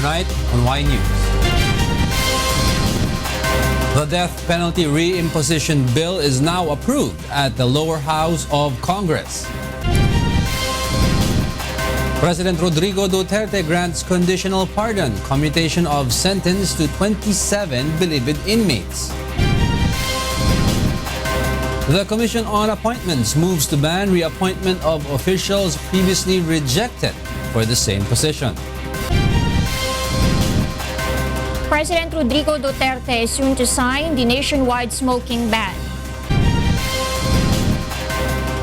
tonight on Y News. The death penalty reimposition bill is now approved at the lower house of Congress. President Rodrigo Duterte grants conditional pardon, commutation of sentence to 27 believed inmates. The Commission on Appointments moves to ban reappointment of officials previously rejected for the same position. President Rodrigo Duterte is soon to sign the nationwide smoking ban.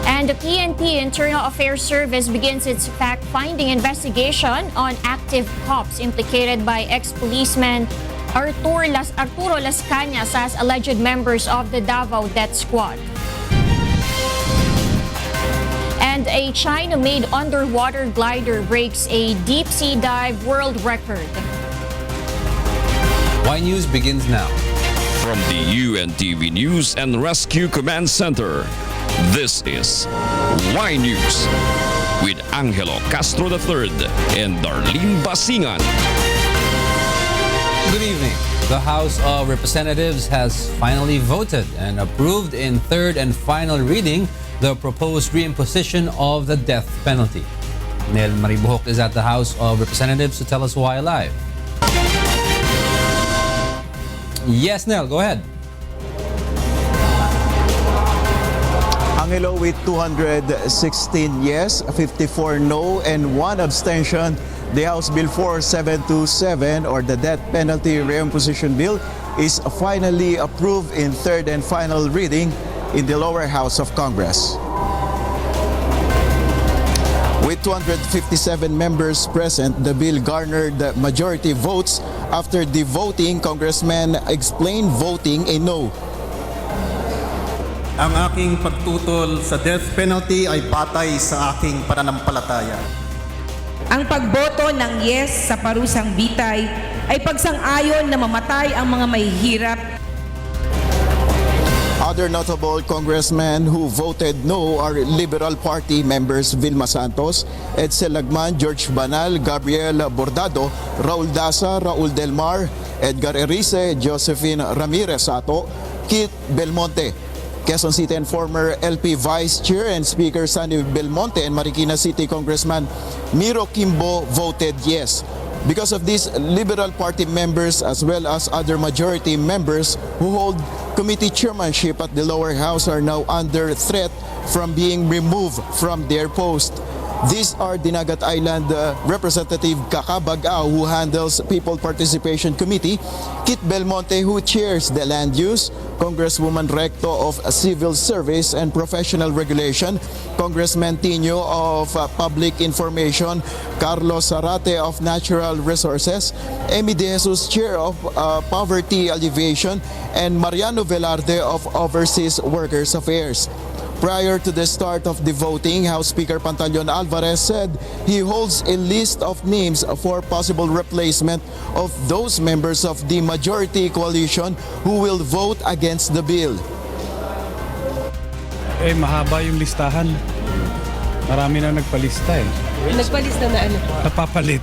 And the PNP Internal Affairs Service begins its fact-finding investigation on active cops implicated by ex-policeman Arturo Las Cañas as alleged members of the Davao Death Squad. And a China-made underwater glider breaks a deep-sea dive world record. Y News begins now. From the UNTV News and Rescue Command Center, this is Y News with Angelo Castro III and Darlene Basingan. Good evening. The House of Representatives has finally voted and approved in third and final reading the proposed reimposition of the death penalty. Nel Maribuhok is at the House of Representatives to tell us why live. Yes, Nel, go ahead. Angelo, with 216 yes, 54 no, and 1 abstention, the House Bill 4727 or the Death Penalty Reimposition Bill is finally approved in third and final reading in the lower house of Congress. With 257 members present, the bill garnered majority votes. After the voting, Congressman explained voting a no. Ang aking pagtutol sa death penalty ay batay sa aking pananampalataya. Ang pagboto ng yes sa parusang bitay ay pagsang-ayon na mamatay ang mga mahihirap. Other notable congressmen who voted no are Liberal Party members Vilma Santos, Edsel Lagman, George Banal, Gabriel Bordado, Raul Daza, Raul Del Mar, Edgar Erice, Josephine Ramirez Ato, Kit Belmonte. Quezon City and former LP Vice Chair and Speaker Sunny Belmonte and Marikina City Congressman Miro Kimbo voted yes. Because of these, Liberal Party members as well as other majority members who hold committee chairmanship at the lower house are now under threat from being removed from their post. These are Dinagat Island Representative Kakabag-Ao, who handles People Participation Committee, Kit Belmonte, who chairs the Land Use, Congresswoman Recto of Civil Service and Professional Regulation, Congressman Tino of Public Information, Carlos Zarate of Natural Resources, Amy De Jesus, Chair of Poverty Alleviation, and Mariano Velarde of Overseas Workers Affairs. Prior to the start of the voting, House Speaker Pantaleon Alvarez said he holds a list of names for possible replacement of those members of the majority coalition who will vote against the bill. Mahaba yung listahan. Marami na nagpalista Nagpalista na ano? Napapalit.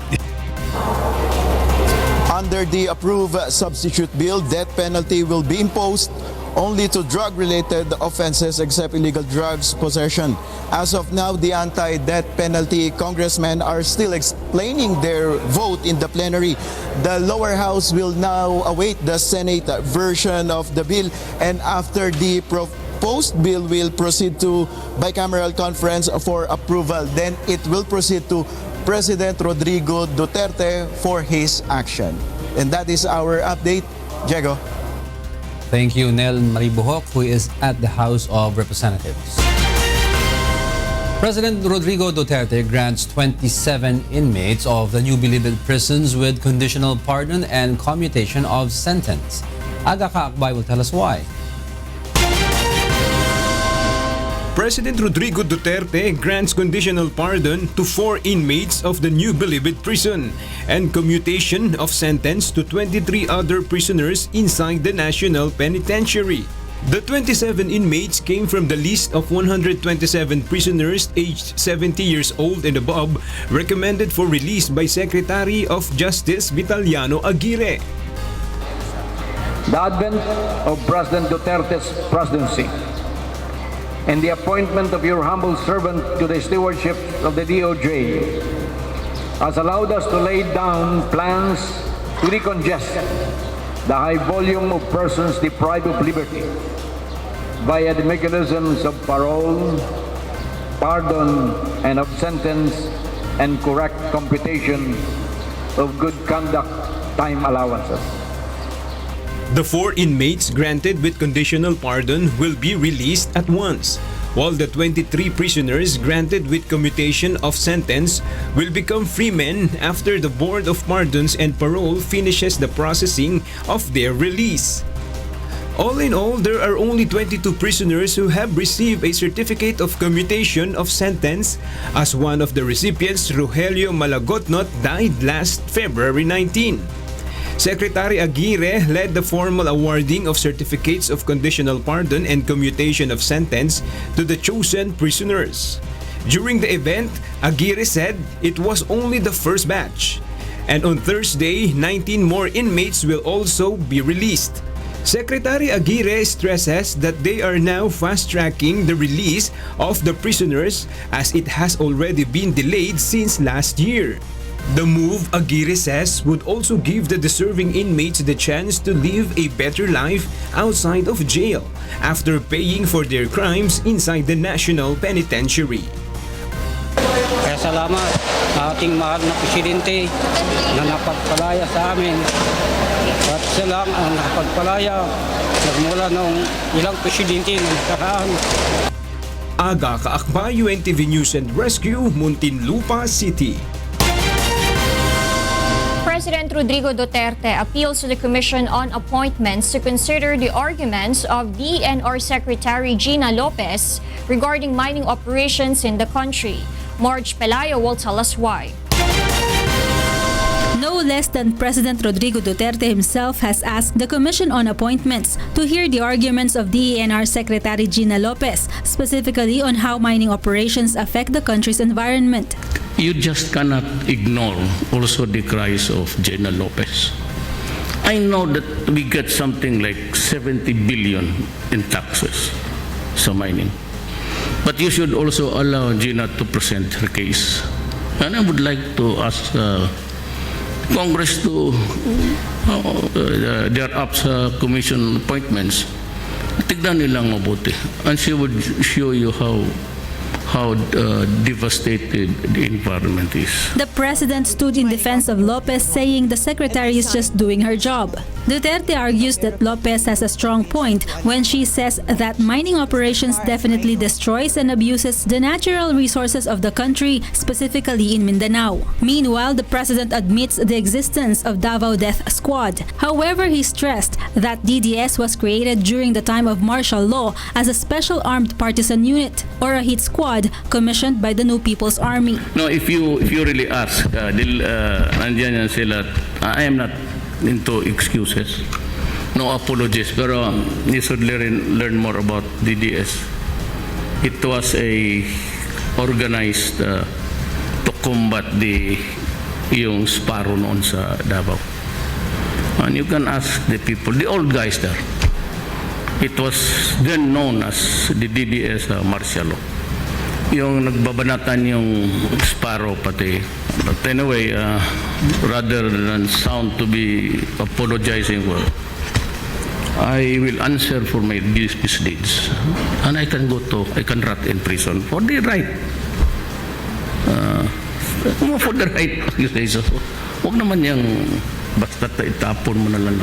Under the approved substitute bill, death penalty will be imposed only to drug-related offenses except illegal drugs possession. As of now, the anti-death penalty congressmen are still explaining their vote in the plenary. The lower house will now await the Senate version of the bill, and after the proposed bill will proceed to bicameral conference for approval. Then it will proceed to President Rodrigo Duterte for his action. And that is our update. Diego. Thank you, Nel Maribuhok, who is at the House of Representatives. President Rodrigo Duterte grants 27 inmates of the New Bilibid prisons with conditional pardon and commutation of sentence. Aga Kaakbay will tell us why. President Rodrigo Duterte grants conditional pardon to 4 inmates of the New Bilibid prison and commutation of sentence to 23 other prisoners inside the National Penitentiary. The 27 inmates came from the list of 127 prisoners aged 70 years old and above recommended for release by Secretary of Justice Vitaliano Aguirre. The advent of President Duterte's presidency and the appointment of your humble servant to the stewardship of the DOJ has allowed us to lay down plans to decongest the high volume of persons deprived of liberty via the mechanisms of parole, pardon, and of sentence and correct computation of good conduct time allowances. The 4 inmates granted with conditional pardon will be released at once, while the 23 prisoners granted with commutation of sentence will become free men after the Board of Pardons and Parole finishes the processing of their release. All in all, there are only 22 prisoners who have received a certificate of commutation of sentence, as one of the recipients, Rogelio Malagotnot, died last February 19. Secretary Aguirre led the formal awarding of certificates of conditional pardon and commutation of sentence to the chosen prisoners. During the event, Aguirre said it was only the first batch, and on Thursday, 19 more inmates will also be released. Secretary Aguirre stresses that they are now fast-tracking the release of the prisoners as it has already been delayed since last year. The move, Aguirre says, would also give the deserving inmates the chance to live a better life outside of jail after paying for their crimes inside the National Penitentiary. Kaya salamat sa ating mahal na Presidente na napagpalaya sa amin. At siya lang ang napagpalaya nagmula ng ilang Presidente na nakaraan. Aga Kaakba, UNTV News and Rescue, Muntinlupa City. President Rodrigo Duterte appeals to the Commission on Appointments to consider the arguments of DENR Secretary Gina Lopez regarding mining operations in the country. Marge Pelayo will tell us why. No less than President Rodrigo Duterte himself has asked the Commission on Appointments to hear the arguments of DENR Secretary Gina Lopez, specifically on how mining operations affect the country's environment. You just cannot ignore also the cries of Gina Lopez. I know that we get something like 70 billion in taxes sa mining. But you should also allow Gina to present her case. And I would like to ask Congress to their ups commission appointments. Tignan nilang mabuti. And she would show you how devastated the environment is. The president stood in defense of Lopez, saying the secretary is just doing her job. Duterte argues that Lopez has a strong point when she says that mining operations definitely destroys and abuses the natural resources of the country, specifically in Mindanao. Meanwhile, the president admits the existence of Davao Death Squad. However, he stressed that DDS was created during the time of martial law as a special armed partisan unit or a hit squad commissioned by the New People's Army. No, if you really ask, nandiyan yan sila, I am not into excuses, no apologies, pero you should learn more about DDS. It was a organized to combat yung Sparrow noon sa Davao. And you can ask the people, the old guys there. It was then known as the DDS martial law. Yung nagbabanatan yung Sparrow pati. But anyway, rather than sound to be apologizing for, I will answer for my misdeeds. And I can rot in prison for the right. For the right accusation. Huwag naman yung basta itapon mo na lang.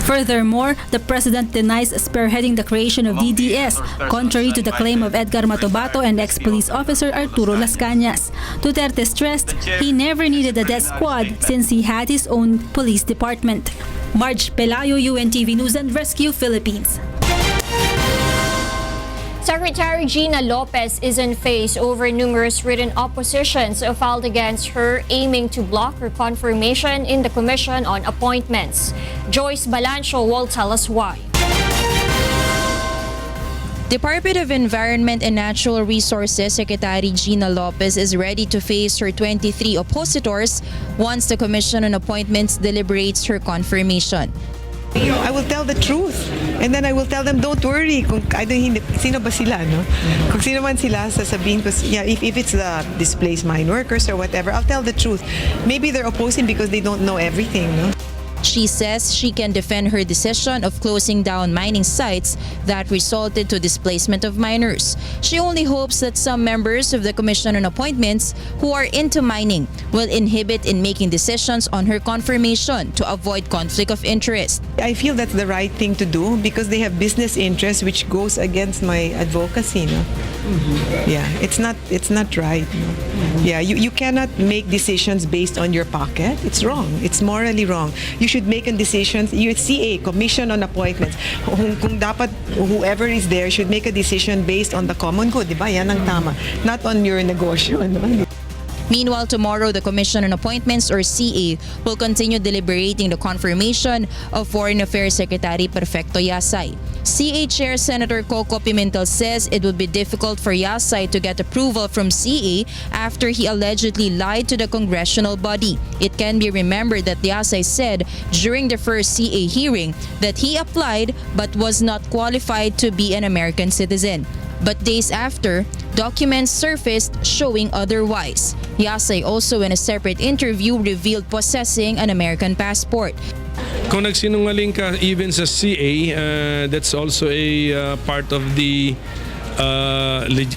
Furthermore, the president denies spearheading the creation of DDS, contrary to the claim of Edgar Matobato and ex-police officer Arturo Las Cañas. Duterte stressed he never needed a death squad since he had his own police department. Marge Pelayo, UNTV News and Rescue, Philippines. Secretary Gina Lopez is in face over numerous written oppositions filed against her aiming to block her confirmation in the Commission on Appointments. Joyce Balancho will tell us why. Department of Environment and Natural Resources Secretary Gina Lopez is ready to face her 23 oppositors once the Commission on Appointments deliberates her confirmation. I will tell the truth. And then I will tell them, don't worry. Kung sino ba sila, no? Kung sino man sila, sasabihin ko, yeah, if it's the displaced mine workers or whatever, I'll tell the truth. Maybe they're opposing because they don't know everything, no? She says she can defend her decision of closing down mining sites that resulted to displacement of miners. She only hopes that some members of the Commission on Appointments who are into mining will inhibit in making decisions on her confirmation to avoid conflict of interest. I feel that's the right thing to do because they have business interests which goes against my advocacy, no? Yeah, it's not right, no? Yeah, you cannot make decisions based on your pocket. It's wrong. It's morally wrong. You should make a decision. You see a Commission on Appointments. Kung dapat whoever is there should make a decision based on the common good, di ba? Yan ang tama. Not on your negosyo, no? Meanwhile, tomorrow, the Commission on Appointments, or CA, will continue deliberating the confirmation of Foreign Affairs Secretary Perfecto Yasay. CA Chair Senator Coco Pimentel says it would be difficult for Yasay to get approval from CA after he allegedly lied to the congressional body. It can be remembered that Yasay said during the first CA hearing that he applied but was not qualified to be an American citizen. But days after, documents surfaced showing otherwise. Yasay also in a separate interview revealed possessing an American passport. Kung nagsinungaling ka even sa CA, that's also a part of the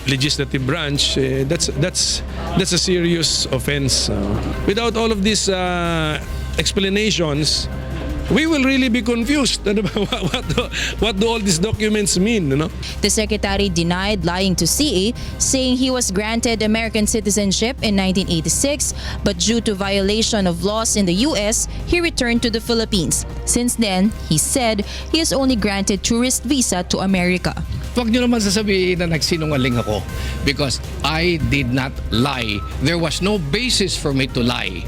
legislative branch. That's a serious offense. Without all of these explanations, we will really be confused. What do all these documents mean? You know? The secretary denied lying to CA, saying he was granted American citizenship in 1986, but due to violation of laws in the US, he returned to the Philippines. Since then, he said he is only granted tourist visa to America. Huwag niyo naman sasabihin na nagsinungaling ako because I did not lie. There was no basis for me to lie.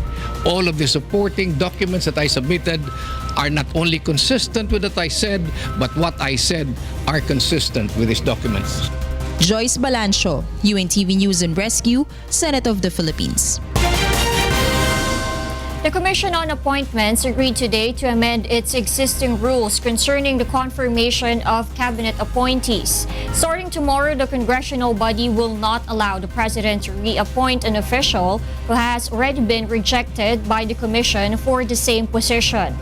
All of the supporting documents that I submitted are not only consistent with what I said, but what I said are consistent with these documents. Joyce Balancio, UNTV News and Rescue, Senate of the Philippines. The Commission on Appointments agreed today to amend its existing rules concerning the confirmation of cabinet appointees. Starting tomorrow, the congressional body will not allow the president to reappoint an official who has already been rejected by the commission for the same position.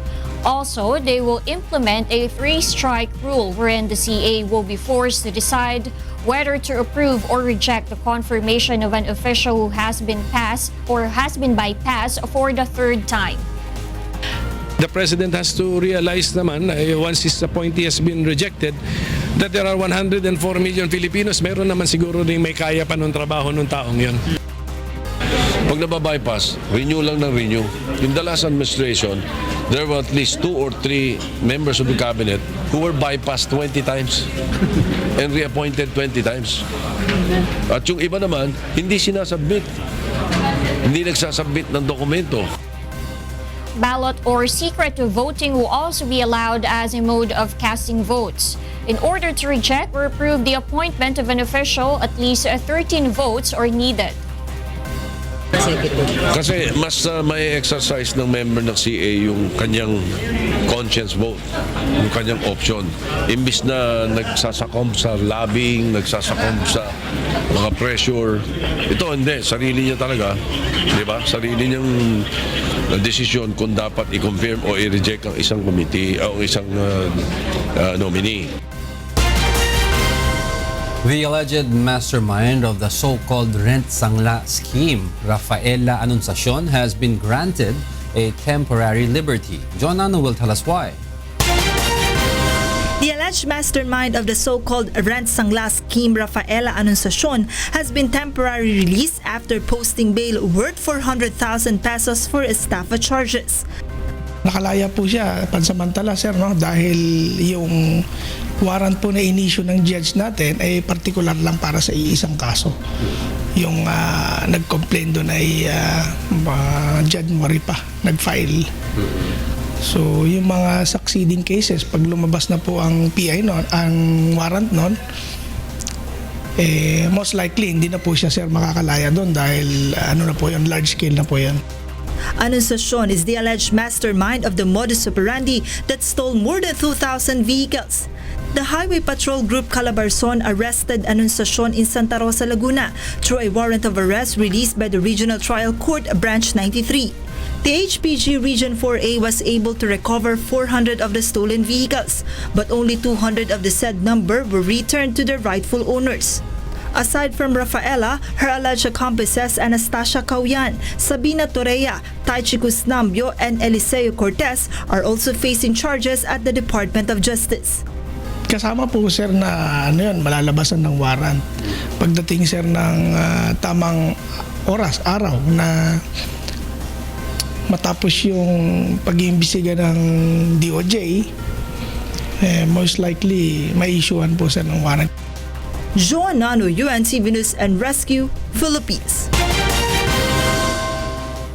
Also, they will implement a three-strike rule wherein the CA will be forced to decide whether to approve or reject the confirmation of an official who has been passed or has been bypassed for the third time. The president has to realize naman, once his appointee has been rejected, that there are 104 million Filipinos. Meron naman siguro ding may kaya pa nung trabaho nung taong yun. Pag nababypass, renew lang ng renew. In the last administration, there were at least 2 or 3 members of the cabinet who were bypassed 20 times and reappointed 20 times. At yung iba naman, hindi sinasubmit. Hindi nagsasubmit ng dokumento. Ballot or secret voting will also be allowed as a mode of casting votes. In order to reject or approve the appointment of an official, at least 13 votes are needed. Kasi mas may exercise ng member ng CA yung kanyang conscience vote, yung kanyang option. Imbis na nagsasakom sa lobbying, nagsasakom sa mga pressure, ito hindi, sarili niya talaga, di ba? Sarili niyang desisyon kung dapat i-confirm o i-reject ang isang committee o isang nominee. The alleged mastermind of the so-called rent sangla scheme, Rafaela Anunciacion, has been granted a temporary liberty. John Ano will tell us why. The alleged mastermind of the so-called rent sangla scheme, Rafaela Anunciacion, has been temporarily released after posting bail worth 400,000 pesos for estafa charges. Nakalaya po siya pansamantala, sir, no? Dahil yung warrant po na inisyu ng judge natin ay particular lang para sa iisang kaso. Yung nag-complain doon ay January pa, nag-file. So yung mga succeeding cases, pag lumabas na po ang PI noon, ang warrant noon, most likely hindi na po siya sir makakalaya doon dahil ano na po yun, large scale na po yan. Anunciacion is the alleged mastermind of the modus operandi that stole more than 2,000 vehicles. The Highway Patrol Group Calabarzon arrested Anunciacion in Santa Rosa, Laguna through a warrant of arrest released by the Regional Trial Court Branch 93. The HPG Region 4A was able to recover 400 of the stolen vehicles, but only 200 of the said number were returned to their rightful owners. Aside from Rafaela, her alleged accomplices Anastasia Cauyan, Sabina Torreya, Taichicus Nambio, and Eliseo Cortez are also facing charges at the Department of Justice. Kasama po sir na ano yun, malalabasan ng warrant. Pagdating sir ng tamang oras, araw na matapos yung pag-iimbestiga ng DOJ, most likely may-issuehan po sir ng warrant. Joan Nano, UNTV News and Rescue, Philippines.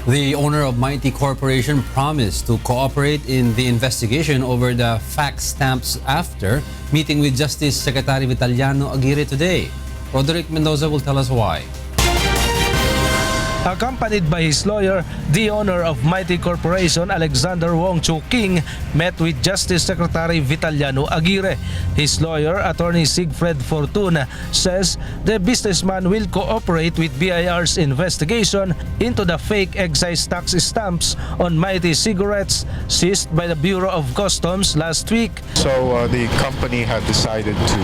The owner of Mighty Corporation promised to cooperate in the investigation over the fax stamps after meeting with Justice Secretary Vitaliano Aguirre today. Roderick Mendoza will tell us why. Accompanied by his lawyer, the owner of Mighty Corporation, Alexander Wong Chu King, met with Justice Secretary Vitaliano Aguirre. His lawyer, Attorney Sigfred Fortuna, says the businessman will cooperate with BIR's investigation into the fake excise tax stamps on Mighty cigarettes seized by the Bureau of Customs last week. So the company had decided to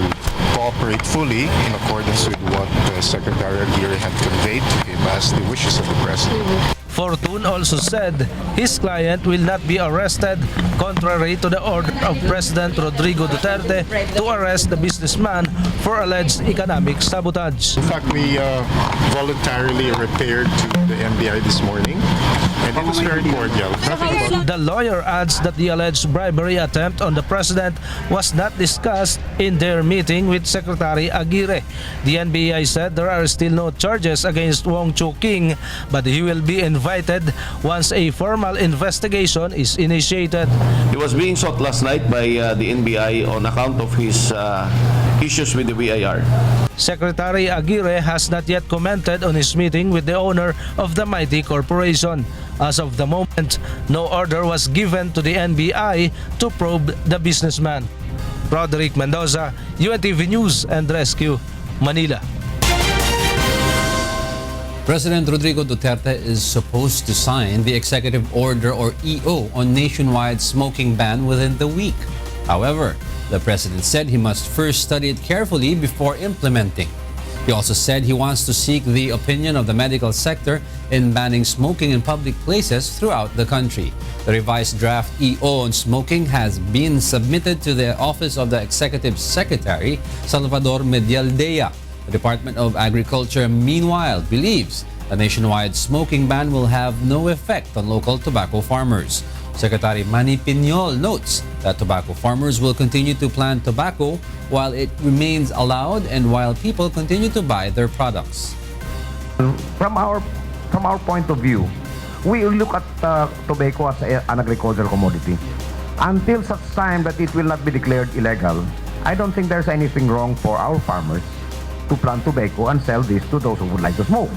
cooperate fully in accordance with what Secretary Aguirre had conveyed to him as the wishes of the President. Fortune also said his client will not be arrested, contrary to the order of President Rodrigo Duterte to arrest the businessman for alleged economic sabotage. In fact, we voluntarily repaired to the NBI this morning, and it was very cordial. The lawyer adds that the alleged bribery attempt on the president was not discussed in their meeting with Secretary Aguirre. The NBI said there are still no charges against Wong Chu King, but he will be invited once a formal investigation is initiated. He was being sought last night by the NBI on account of his issues with the BIR. Secretary Aguirre has not yet commented on his meeting with the owner of the Mighty Corporation. As of the moment, no order was given to the NBI to probe the businessman. Roderick Mendoza, UNTV News and Rescue, Manila. President Rodrigo Duterte is supposed to sign the executive order or EO on nationwide smoking ban within the week. However, the president said he must first study it carefully before implementing. He also said he wants to seek the opinion of the medical sector in banning smoking in public places throughout the country. The revised draft EO on smoking has been submitted to the Office of the Executive Secretary, Salvador Medialdea. The Department of Agriculture, meanwhile, believes a nationwide smoking ban will have no effect on local tobacco farmers. Secretary Manny Piñol notes that tobacco farmers will continue to plant tobacco while it remains allowed and while people continue to buy their products. From our point of view, we look at tobacco as an agricultural commodity. Until such time that it will not be declared illegal, I don't think there's anything wrong for our farmers to plant tobacco and sell this to those who would like to smoke.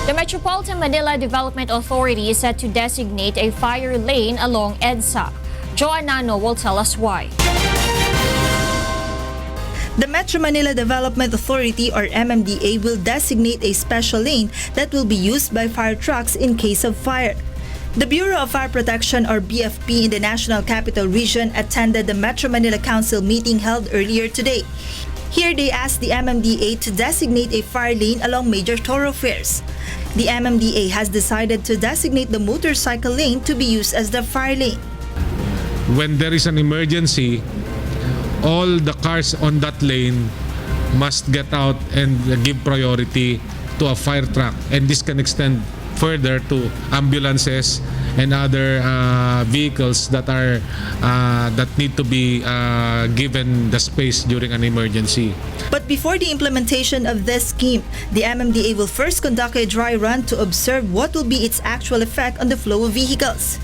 The Metropolitan Manila Development Authority is set to designate a fire lane along EDSA. Joan Nano will tell us why. The Metro Manila Development Authority or MMDA will designate a special lane that will be used by fire trucks in case of fire. The Bureau of Fire Protection or BFP in the National Capital Region attended the Metro Manila Council meeting held earlier today. Here they asked the MMDA to designate a fire lane along major thoroughfares. The MMDA has decided to designate the motorcycle lane to be used as the fire lane. When there is an emergency, all the cars on that lane must get out and give priority to a fire truck, and this can extend further to ambulances and other vehicles that are that need to be given the space during an emergency. But before the implementation of this scheme, the MMDA will first conduct a dry run to observe what will be its actual effect on the flow of vehicles.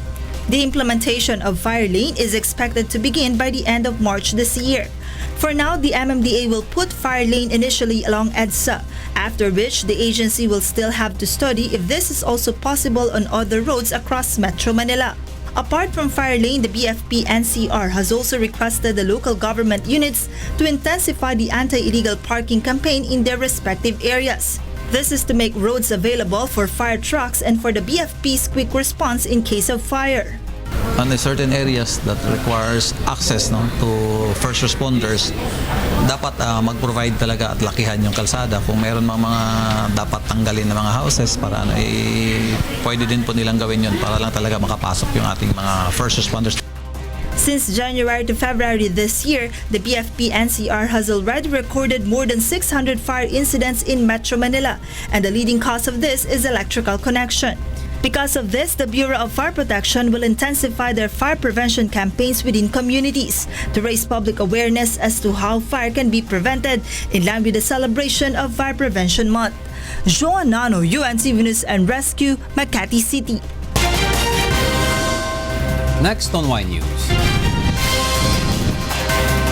The implementation of fire lane is expected to begin by the end of March this year. For now, the MMDA will put fire lane initially along EDSA, after which the agency will still have to study if this is also possible on other roads across Metro Manila. Apart from fire lane, the BFP NCR has also requested the local government units to intensify the anti-illegal parking campaign in their respective areas. This is to make roads available for fire trucks and for the BFP's quick response in case of fire. On the certain areas that requires access to first responders, dapat mag-provide talaga at lakihan yung kalsada. Kung meron mga dapat tanggalin na mga houses para pwede din po nilang gawin yun para lang talaga makapasok yung ating mga first responders. Since January to February this year, the BFP NCR has already recorded more than 600 fire incidents in Metro Manila, and the leading cause of this is electrical connection. Because of this, the Bureau of Fire Protection will intensify their fire prevention campaigns within communities to raise public awareness as to how fire can be prevented in line with the celebration of Fire Prevention Month. Joan Nano, UNTV News and Rescue, Makati City. Next on Y News.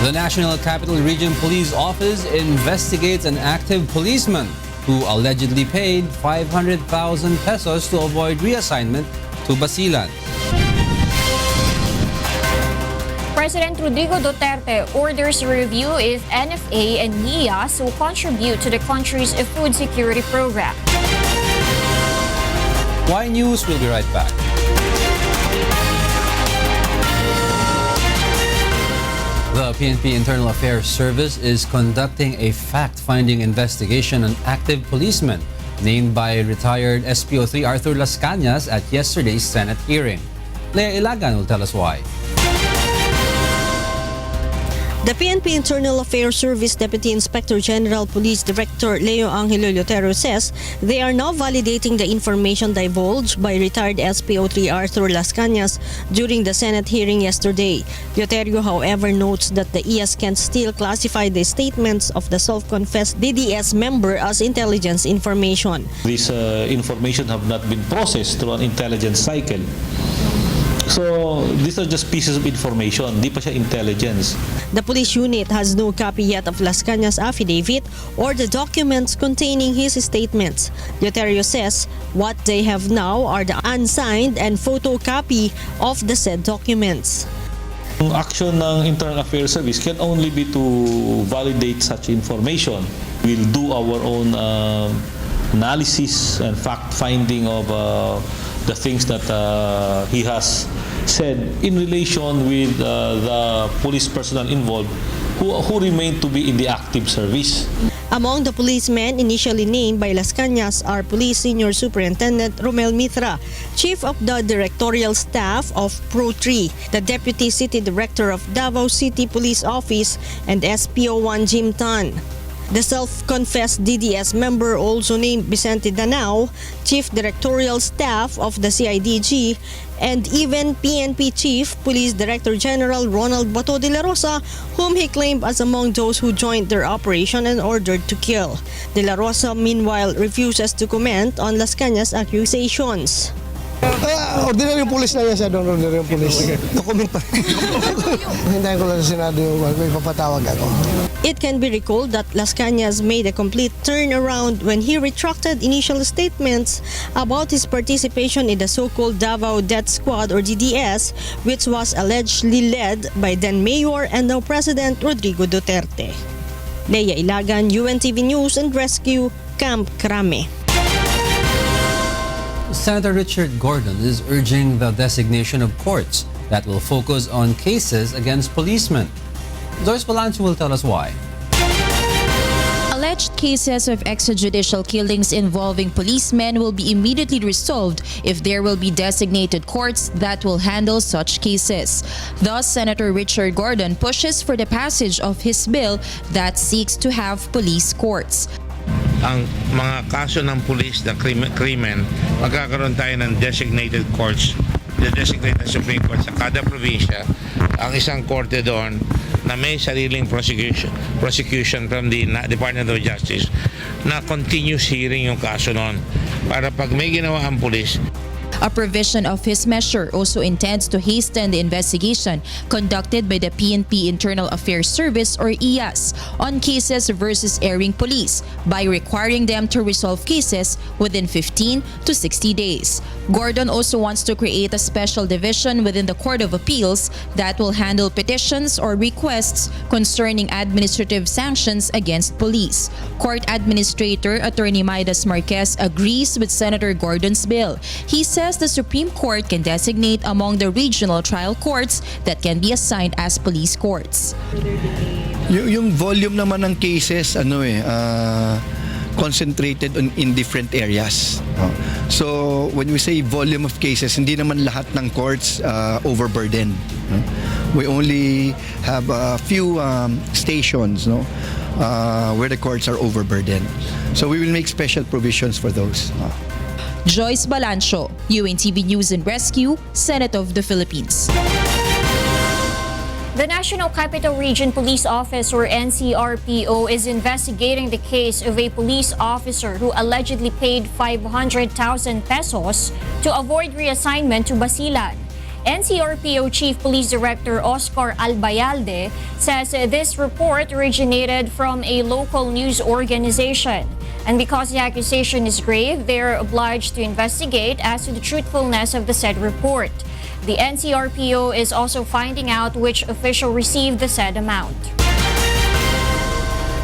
The National Capital Region Police Office investigates an active policeman who allegedly paid 500,000 pesos to avoid reassignment to Basilan. President Rodrigo Duterte orders a review if NFA and NIAS will contribute to the country's food security program. Y News will be right back. The PNP Internal Affairs Service is conducting a fact-finding investigation on active policemen named by retired SPO3 Arthur Las Cañas at yesterday's Senate hearing. Lea Ilagan will tell us why. The PNP Internal Affairs Service Deputy Inspector General Police Director Leo Angelo says they are now validating the information divulged by retired SPO3 Arthur Las Cañas during the Senate hearing yesterday. Duterte, however, notes that the IAS can still classify the statements of the self-confessed DDS member as intelligence information. This information have not been processed through an intelligence cycle. So, these are just pieces of information, di pa siya intelligence. The police unit has no copy yet of Las Cañas' affidavit or the documents containing his statements. Duterte says what they have now are the unsigned and photocopy of the said documents. Ang action ng Internal Affairs Service can only be to validate such information. We'll do our own analysis and fact-finding of the things that he has said in relation with the police personnel involved who remain to be in the active service. Among the policemen initially named by Las Cañas are Police Senior Superintendent Romel Mitra, Chief of the Directorial Staff of Pro 3, the Deputy City Director of Davao City Police Office, and SPO1 Jim Tan. The self-confessed DDS member also named Vicente Danao, Chief Directorial Staff of the CIDG, and even PNP Chief Police Director General Ronald Bato de la Rosa, whom he claimed as among those who joined their operation and ordered to kill. De la Rosa, meanwhile, refuses to comment on Las Cañas' accusations. Ordinary police na yan siya doon, ordinary police. Document pa rin. Hintayin ko lang sa Senado yung may papatawag ako. It can be recalled that Las Cañas made a complete turnaround when he retracted initial statements about his participation in the so-called Davao Death Squad or DDS, which was allegedly led by then Mayor and now President Rodrigo Duterte. Lea Ilagan, UNTV News and Rescue, Camp Crame. Senator Richard Gordon is urging the designation of courts that will focus on cases against policemen. Joyce Palancho will tell us why. Alleged cases of extrajudicial killings involving policemen will be immediately resolved if there will be designated courts that will handle such cases. Thus, Senator Richard Gordon pushes for the passage of his bill that seeks to have police courts. Ang mga kaso ng police na krimen, magkakaroon tayo ng designated courts, the designated Supreme Court sa kada probinsya, ang isang korte doon na may sariling prosecution from the Department of Justice na continuous hearing yung kaso noon para pag may ginawa ang police. A provision of his measure also intends to hasten the investigation conducted by the PNP Internal Affairs Service or IAS on cases versus erring police by requiring them to resolve cases within 15 to 60 days. Gordon also wants to create a special division within the Court of Appeals that will handle petitions or requests concerning administrative sanctions against police. Court Administrator Attorney Midas Marquez agrees with Senator Gordon's bill. He says the Supreme Court can designate among the regional trial courts that can be assigned as police courts. Yung volume naman ng cases concentrated in different areas. So when we say volume of cases, hindi naman lahat ng courts overburdened. We only have a few stations where the courts are overburdened. So we will make special provisions for those. Joyce Balancho, UNTV News and Rescue, Senate of the Philippines. The National Capital Region Police Office or NCRPO is investigating the case of a police officer who allegedly paid 500,000 pesos to avoid reassignment to Basilan. NCRPO Chief Police Director Oscar Albayalde says this report originated from a local news organization. And because the accusation is grave, they are obliged to investigate as to the truthfulness of the said report. The NCRPO is also finding out which official received the said amount.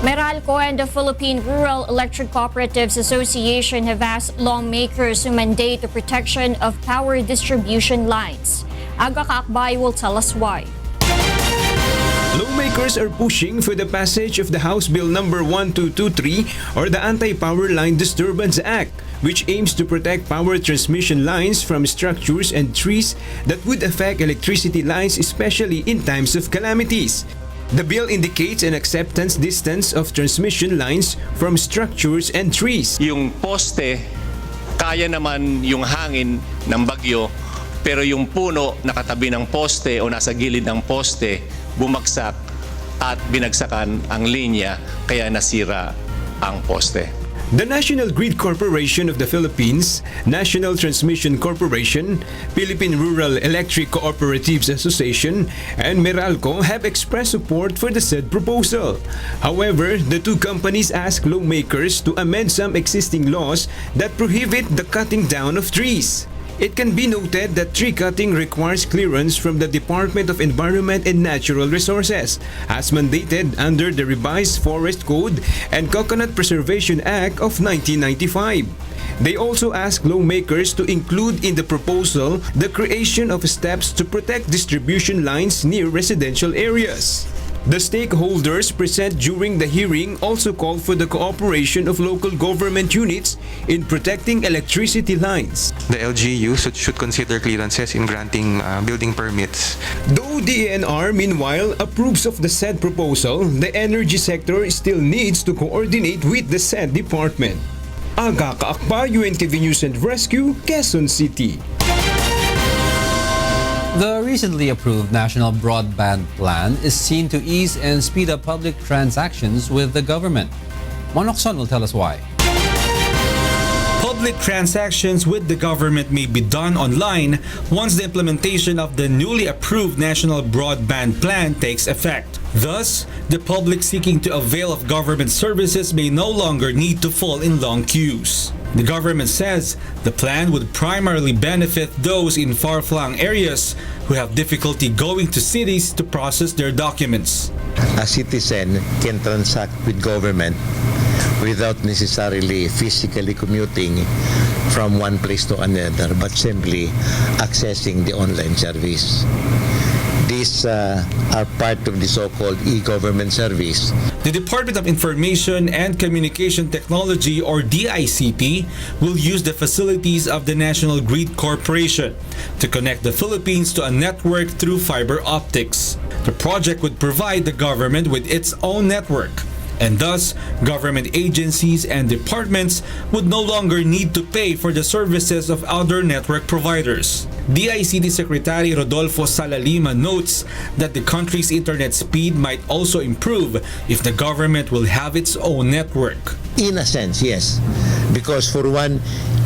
Meralco and the Philippine Rural Electric Cooperatives Association have asked lawmakers to mandate the protection of power distribution lines. Aga Kaakbay will tell us why. Lawmakers are pushing for the passage of the House Bill number 1223 or the Anti-Power Line Disturbance Act, which aims to protect power transmission lines from structures and trees that would affect electricity lines, especially in times of calamities. The bill indicates an acceptance distance of transmission lines from structures and trees. Yung poste, kaya naman yung hangin ng bagyo, pero yung puno nakatabi ng poste o nasa gilid ng poste, bumagsak at binagsakan ang linya, kaya nasira ang poste. The National Grid Corporation of the Philippines, National Transmission Corporation, Philippine Rural Electric Cooperatives Association, and Meralco have expressed support for the said proposal. However, the two companies ask lawmakers to amend some existing laws that prohibit the cutting down of trees. It can be noted that tree cutting requires clearance from the Department of Environment and Natural Resources, as mandated under the revised Forest Code and Coconut Preservation Act of 1995. They also ask lawmakers to include in the proposal the creation of steps to protect distribution lines near residential areas. The stakeholders present during the hearing also called for the cooperation of local government units in protecting electricity lines. The LGU should consider clearances in granting building permits. Though the ENR, meanwhile, approves of the said proposal, the energy sector still needs to coordinate with the said department. Aga Kaakbay, UNTV News and Rescue, Quezon City. The recently approved National Broadband Plan is seen to ease and speed up public transactions with the government. Monokson will tell us why. Public transactions with the government may be done online once the implementation of the newly approved National Broadband Plan takes effect. Thus, the public seeking to avail of government services may no longer need to fall in long queues. The government says the plan would primarily benefit those in far-flung areas who have difficulty going to cities to process their documents. A citizen can transact with government without necessarily physically commuting from one place to another, but simply accessing the online service. These are part of the so-called e-government service. The Department of Information and Communication Technology, or DICT, will use the facilities of the National Grid Corporation to connect the Philippines to a network through fiber optics. The project would provide the government with its own network, and thus government agencies and departments would no longer need to pay for the services of other network providers. DICT Secretary Rodolfo Salalima notes that the country's internet speed might also improve if the government will have its own network. In a sense, yes. Because for one,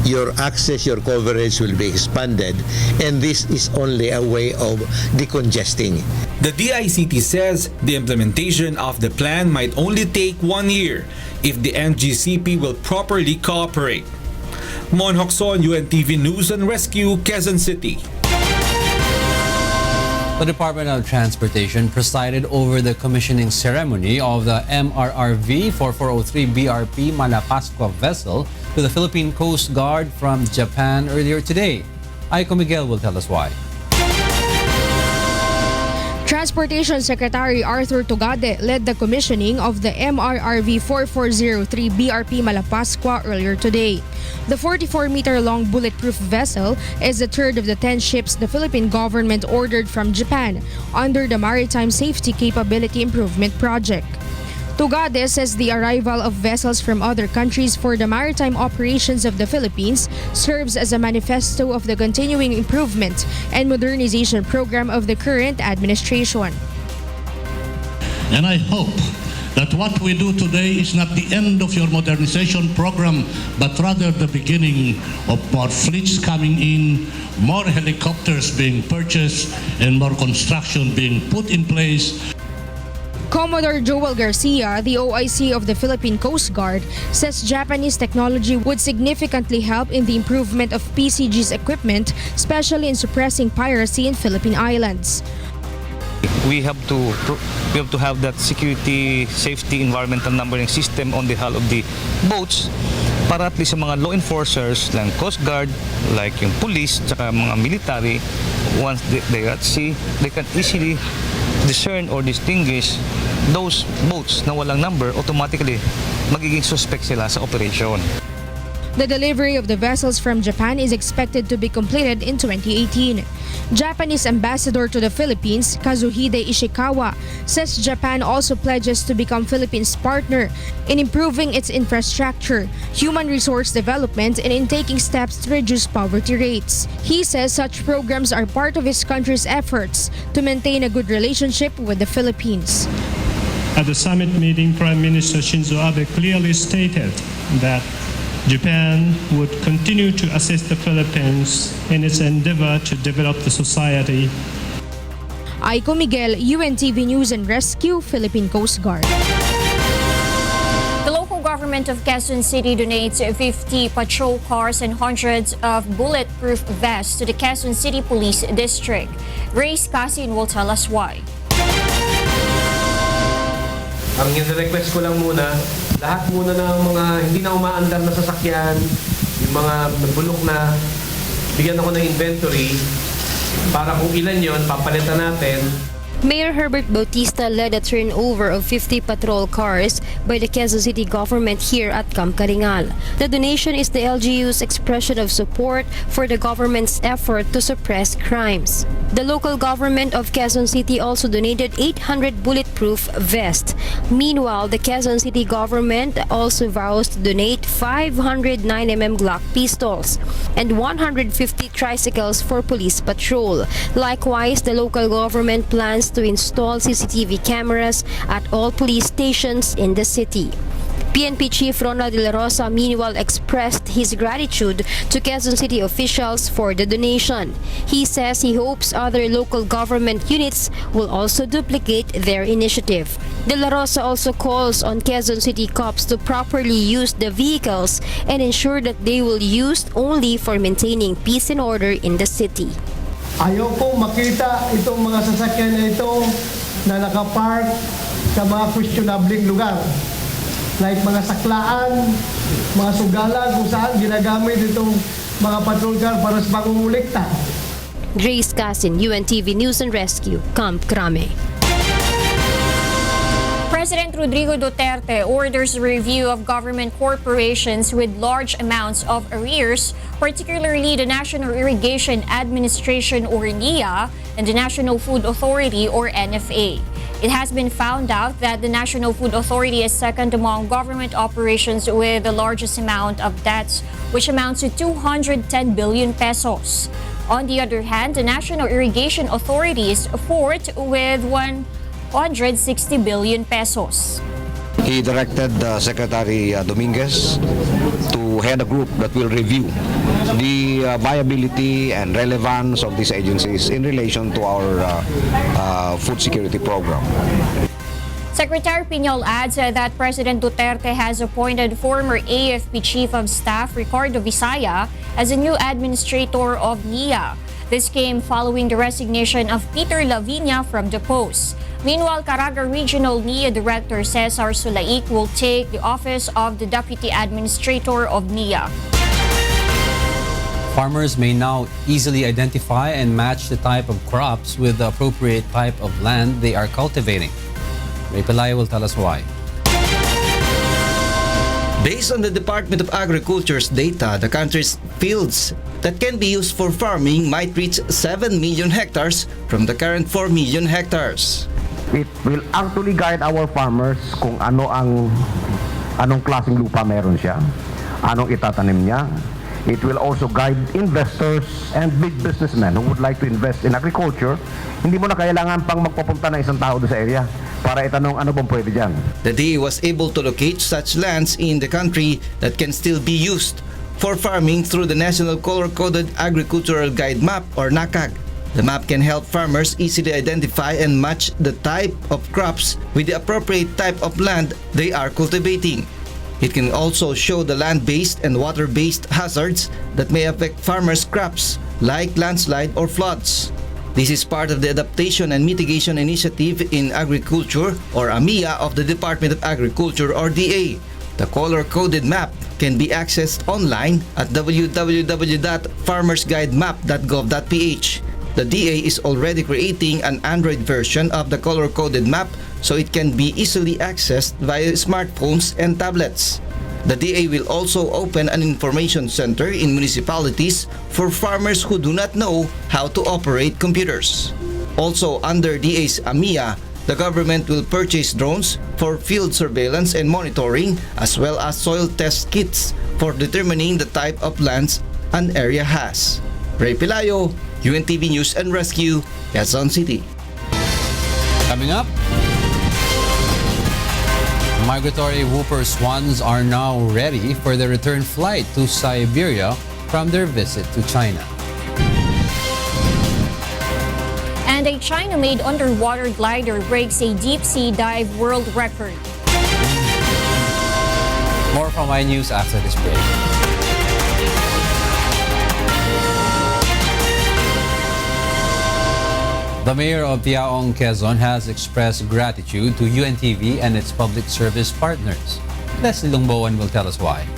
your access, your coverage will be expanded, and this is only a way of decongesting. The DICT says the implementation of the plan might only take 1 year if the NGCP will properly cooperate. Mon Hokson, UNTV News and Rescue, Quezon City. The Department of Transportation presided over the commissioning ceremony of the MRRV 4403 BRP Malapascua vessel to the Philippine Coast Guard from Japan earlier today. Aiko Miguel will tell us why. Transportation Secretary Arthur Tugade led the commissioning of the MRRV 4403 BRP Malapascua earlier today. The 44-meter-long bulletproof vessel is the third of the 10 ships the Philippine government ordered from Japan under the Maritime Safety Capability Improvement Project. Tugade says the arrival of vessels from other countries for the maritime operations of the Philippines serves as a manifesto of the continuing improvement and modernization program of the current administration. And I hope that what we do today is not the end of your modernization program, but rather the beginning of more fleets coming in, more helicopters being purchased, and more construction being put in place. Commodore Joel Garcia, the OIC of the Philippine Coast Guard, says Japanese technology would significantly help in the improvement of PCG's equipment, especially in suppressing piracy in Philippine Islands. We have to have that security, safety, environmental numbering system on the hull of the boats para at least sa mga law enforcers ng Coast Guard, like yung police, tsaka mga military, once they at sea, they can easily discern or distinguish those boats na walang number, automatically magiging suspect sila sa operation. The delivery of the vessels from Japan is expected to be completed in 2018. Japanese ambassador to the Philippines, Kazuhide Ishikawa, says Japan also pledges to become Philippines' partner in improving its infrastructure, human resource development, and in taking steps to reduce poverty rates. He says such programs are part of his country's efforts to maintain a good relationship with the Philippines. At the summit meeting, Prime Minister Shinzo Abe clearly stated that Japan would continue to assist the Philippines in its endeavor to develop the society. Aiko Miguel, UNTV News and Rescue, Philippine Coast Guard. The local government of Quezon City donates 50 patrol cars and hundreds of bulletproof vests to the Quezon City Police District. Grace Casin will tell us why. Ang request ko lang muna, lahat muna ng mga hindi na umaandar na sasakyan, yung mga nabulok na, bigyan ako ng inventory para kung ilan yon papalitan natin. Mayor Herbert Bautista led a turnover of 50 patrol cars by the Quezon City government here at Camp Karingal. The donation is the LGU's expression of support for the government's effort to suppress crimes. The local government of Quezon City also donated 800 bulletproof vests. Meanwhile, the Quezon City government also vows to donate 500 9mm Glock pistols and 150 tricycles for police patrol. Likewise, the local government plans to install CCTV cameras at all police stations in the city. PNP Chief Ronald De La Rosa meanwhile expressed his gratitude to Quezon City officials for the donation. He says he hopes other local government units will also duplicate their initiative. De La Rosa also calls on Quezon City cops to properly use the vehicles and ensure that they will be used only for maintaining peace and order in the city. Ayaw kong makita itong mga sasakyan na ito na nakapark sa mga questionabling lugar. Like mga saklaan, mga sugalan kung saan ginagamit itong mga patrol car para sa pangungulikta. Grace Casin, UNTV News and Rescue, Camp Crame. President Rodrigo Duterte orders a review of government corporations with large amounts of arrears, particularly the National Irrigation Administration or NIA and the National Food Authority or NFA. It has been found out that the National Food Authority is second among government operations with the largest amount of debts, which amounts to 210 billion pesos. On the other hand, the National Irrigation Authority is fourth with 160 billion pesos. He directed Secretary Dominguez to to head a group that will review the viability and relevance of these agencies in relation to our food security program. Secretary Piñol adds that President Duterte has appointed former AFP Chief of Staff Ricardo Visaya as a new administrator of NIA. This came following the resignation of Peter Lavinia from the post. Meanwhile, Caraga Regional NIA Director Cesar Sulaik will take the office of the Deputy Administrator of NIA. Farmers may now easily identify and match the type of crops with the appropriate type of land they are cultivating. Reimposition will tell us why. Based on the Department of Agriculture's data, the country's fields that can be used for farming might reach 7 million hectares from the current 4 million hectares. It will actually guide our farmers kung anong klaseng lupa meron siya, anong itatanim niya. It will also guide investors and big businessmen who would like to invest in agriculture. Hindi mo na kailangan pang magpapunta ng isang tao doon sa area para itanong ano bang pwede dyan. The DA was able to locate such lands in the country that can still be used for farming through the National Color-Coded Agricultural Guide Map or NACAG. The map can help farmers easily identify and match the type of crops with the appropriate type of land they are cultivating. It can also show the land-based and water-based hazards that may affect farmers' crops like landslide or floods. This is part of the Adaptation and Mitigation Initiative in Agriculture or AMIA of the Department of Agriculture or DA. The color-coded map can be accessed online at www.farmersguidemap.gov.ph. The DA is already creating an Android version of the color-coded map so it can be easily accessed via smartphones and tablets. The DA will also open an information center in municipalities for farmers who do not know how to operate computers. Also, under DA's AMIA, the government will purchase drones for field surveillance and monitoring as well as soil test kits for determining the type of lands an area has. Reimposition, UNTV News and Rescue, Quezon City. Coming up, migratory whooper swans are now ready for the return flight to Siberia from their visit to China. And a China-made underwater glider breaks a deep-sea dive world record. More from iNews after this break. The mayor of Piaong, Quezon has expressed gratitude to UNTV and its public service partners. Leslie Longboan will tell us why.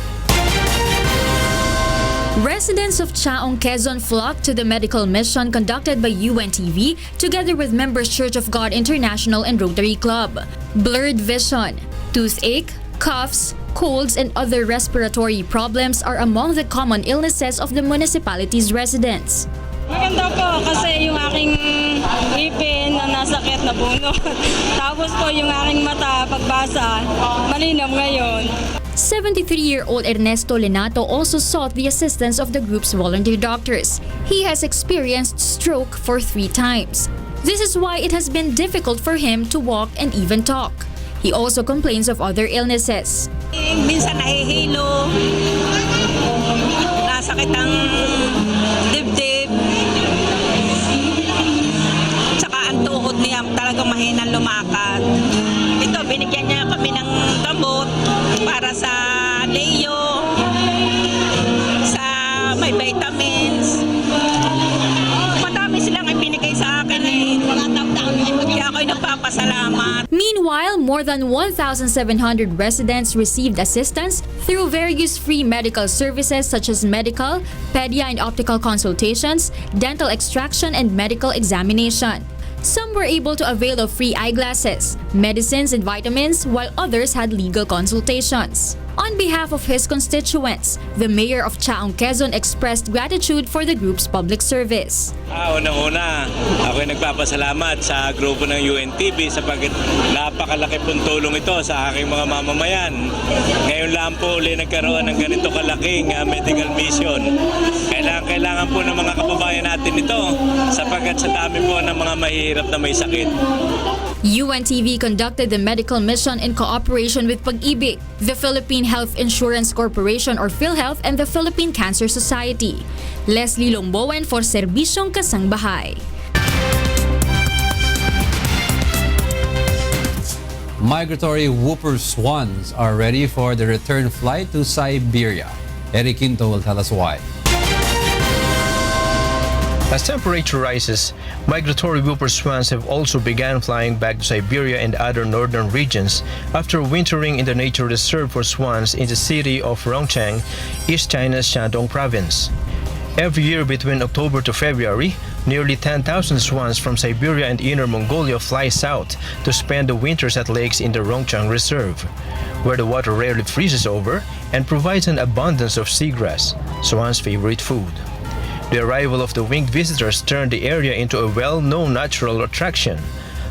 Residents of Chaong, Quezon flocked to the medical mission conducted by UNTV together with members Church of God International and Rotary Club. Blurred vision, toothache, coughs, colds, and other respiratory problems are among the common illnesses of the municipality's residents. Maganda po kasi yung aking ngipin na nasakit na bunot. Tapos po yung aking mata pagbasa, malinaw ngayon. 73-year-old Ernesto Lenato also sought the assistance of the group's volunteer doctors. He has experienced stroke for 3 times. This is why it has been difficult for him to walk and even talk. He also complains of other illnesses. Minsan nahihilo, nasakit ang dibdib, tsaka ang tuhod niya talagang mahinang lumakad. Ito, binigyan niya kami ng gamot para sa leyo, sa may vitamins. Madami silang ibinigay sa akin eh. Kaya ako'y nagpapasalamat. Meanwhile, more than 1,700 residents received assistance through various free medical services such as medical, pedia and optical consultations, dental extraction, and medical examination. Some were able to avail of free eyeglasses, medicines, and vitamins, while others had legal consultations. On behalf of his constituents, the mayor of Chaong, Quezon expressed gratitude for the group's public service. Unang-una, ako'y nagpapasalamat sa grupo ng UNTV sapagkat napakalaki pong tulong ito sa aking mga mamamayan. Ngayon lang po ulit nagkaroon ng ganito kalaking medical mission. Kailangan po ng mga kababayan natin ito sapagkat sa dami po ng mga mahirap na may sakit. UNTV conducted the medical mission in cooperation with Pag-ibig, the Philippine Philippine Health Insurance Corporation or PhilHealth and the Philippine Cancer Society. Leslie Longbowen for Serbisyong Kasangbahay. Migratory whooper swans are ready for the return flight to Siberia. Eric Quinto will tell us why. As temperature rises, migratory whooper swans have also begun flying back to Siberia and other northern regions after wintering in the nature reserve for swans in the city of Rongcheng, East China's Shandong province. Every year between October to February, nearly 10,000 swans from Siberia and Inner Mongolia fly south to spend the winters at lakes in the Rongcheng Reserve, where the water rarely freezes over and provides an abundance of seagrass, swans' favorite food. The arrival of the winged visitors turned the area into a well-known natural attraction.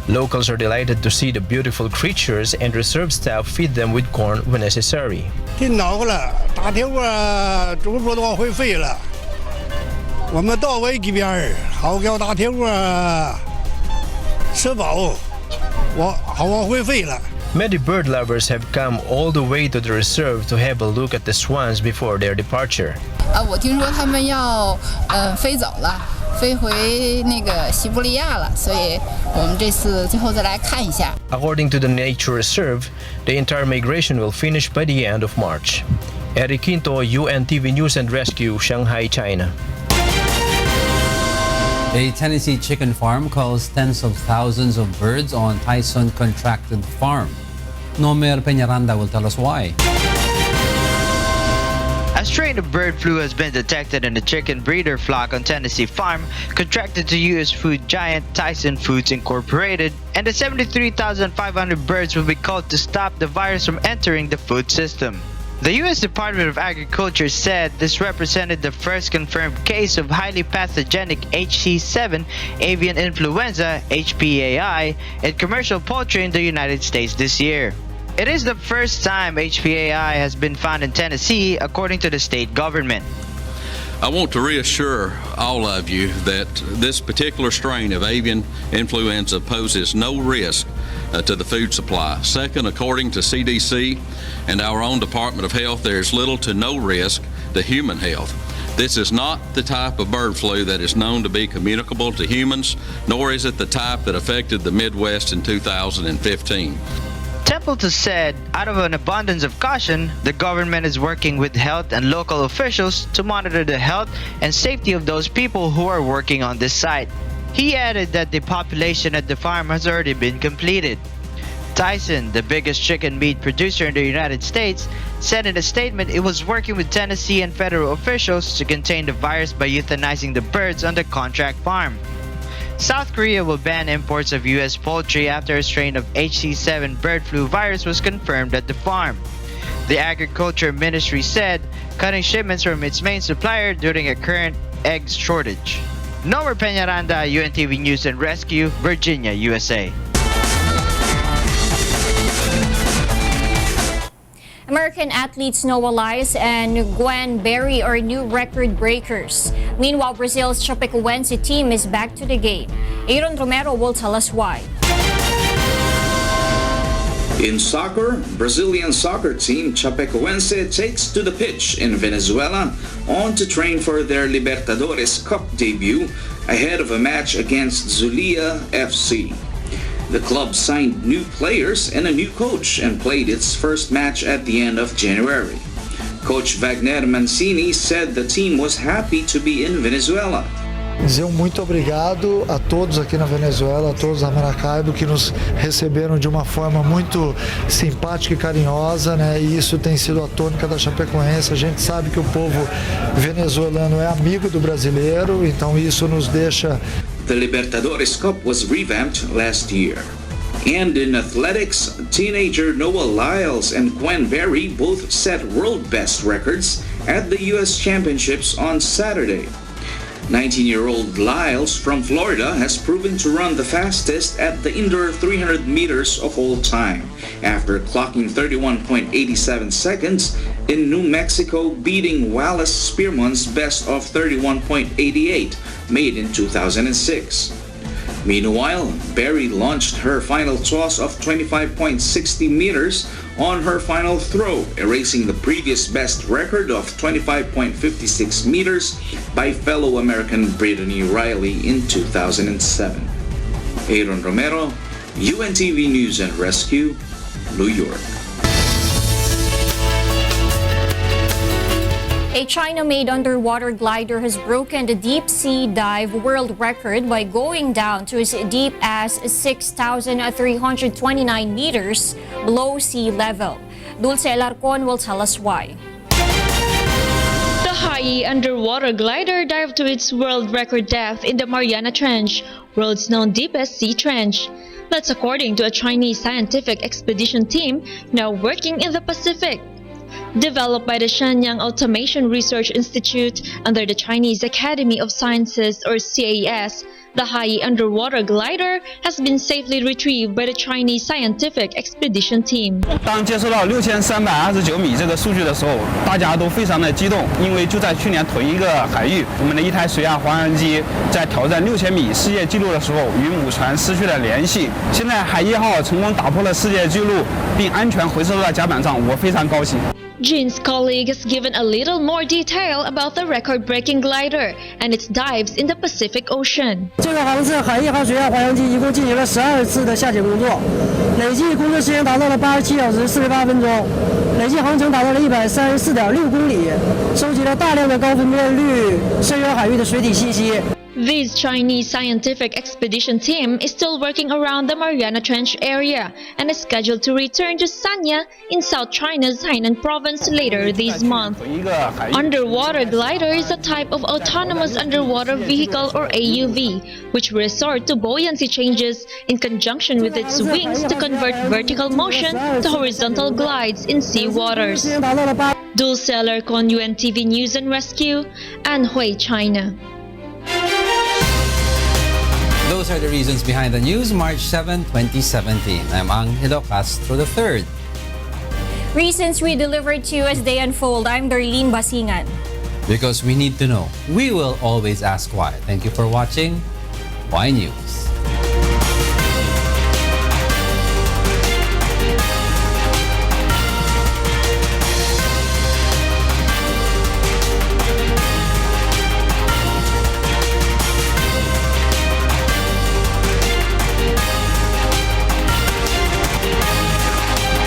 Locals are delighted to see the beautiful creatures, and reserve staff feed them with corn when necessary. 听到了，大天我中国都会飞了。我们到位这边好叫大天我吃饱，我好往回飞了。 Many bird lovers have come all the way to the reserve to have a look at the swans before their departure. 我听说他们要飞走了，飞回那个西伯利亚了，所以我们这次最后再来看一下。 According to the nature reserve, the entire migration will finish by the end of March. Eric Quinto, UNTV News and Rescue, Shanghai, China. A Tennessee chicken farm calls tens of thousands of birds on Tyson contracted farm. Nomer Peñaranda will tell us why. A strain of bird flu has been detected in the chicken breeder flock on Tennessee farm contracted to U.S. food giant Tyson Foods Incorporated, and the 73,500 birds will be culled to stop the virus from entering the food system. The U.S. Department of Agriculture said this represented the first confirmed case of highly pathogenic HC7 avian influenza (HPAI) in commercial poultry in the United States this year. It is the first time HPAI has been found in Tennessee, according to the state government. I want to reassure all of you that this particular strain of avian influenza poses no risk to the food supply. Second, according to CDC and our own Department of Health, there is little to no risk to human health. This is not the type of bird flu that is known to be communicable to humans, nor is it the type that affected the Midwest in 2015. Templeton said, out of an abundance of caution, the government is working with health and local officials to monitor the health and safety of those people who are working on this site. He added that the population at the farm has already been completed. Tyson, the biggest chicken meat producer in the United States, said in a statement it was working with Tennessee and federal officials to contain the virus by euthanizing the birds on the contract farm. South Korea will ban imports of U.S. poultry after a strain of HC7 bird flu virus was confirmed at the farm. The Agriculture Ministry said cutting shipments from its main supplier during a current egg shortage. Nomer Peñaranda, UNTV News and Rescue, Virginia, USA. American athletes Noah Lyles and Gwen Berry are new record breakers. Meanwhile, Brazil's Chapecoense team is back to the game. Aaron Romero will tell us why. In soccer, Brazilian soccer team Chapecoense takes to the pitch in Venezuela on to train for their Libertadores Cup debut ahead of a match against Zulia FC. The club signed new players and a new coach and played its first match at the end of January. Coach Wagner Mancini said the team was happy to be in Venezuela. Dizer muito obrigado a todos aqui na Venezuela, a todos da Maracaibo que nos receberam de uma forma muito simpática e carinhosa, né? E isso tem sido a tônica da Chapecoense. A gente sabe que o povo venezuelano é amigo do brasileiro, então isso nos deixa. The Libertadores Cup was revamped last year. And in athletics, teenager Noah Lyles and Gwen Berry both set world best records at the U.S. Championships on Saturday. 19-year-old Lyles from Florida has proven to run the fastest at the indoor 300 meters of all time after clocking 31.87 seconds in New Mexico, beating Wallace Spearman's best of 31.88 made in 2006. Meanwhile, Gerry launched her final toss of 25.60 meters on her final throw, erasing the previous best record of 25.56 meters by fellow American Brittany Riley in 2007. Aaron Romero, UNTV News and Rescue, New York. A China-made underwater glider has broken the deep-sea dive world record by going down to as deep as 6,329 meters below sea level. Dulce Alarcon will tell us why. The Hawaii underwater glider dived to its world record depth in the Mariana Trench, world's known deepest sea trench. That's according to a Chinese scientific expedition team now working in the Pacific. Developed by the Shenyang Automation Research Institute under the Chinese Academy of Sciences or CAS, the Hawaii underwater glider has been safely retrieved by the Chinese scientific expedition team. 当接收到6329米这个数据的时候，大家都非常的激动，因为就在去年同一个海域，我们的一台水下滑翔机在挑战6000米世界纪录的时候，与母船失去了联系。现在海1号成功打破了世界纪录，并安全回收到甲板上，我非常高兴。 Jin's colleague has given a little more detail about the record-breaking glider and its dives in the Pacific Ocean. 这个航次海1号水下滑翔机一共进行了12次的下潜工作，累计工作时间达到了87小时48分钟，累计航程达到了134.6公里，收集了大量的高分辨率深远海域的水底信息。 This Chinese scientific expedition team is still working around the Mariana Trench area and is scheduled to return to Sanya in South China's Hainan province later this month. Underwater glider is a type of autonomous underwater vehicle or AUV, which resort to buoyancy changes in conjunction with its wings to convert vertical motion to horizontal glides in sea waters. Dulce Alarcon, UNTV News and Rescue, Anhui, China. Those are the reasons behind the news, March 7, 2017. I'm Angelo, Castro III. Reasons we delivered to you as they unfold. I'm Darlene, Basingan. Because we need to know. We will always ask why. Thank you for watching. Why News.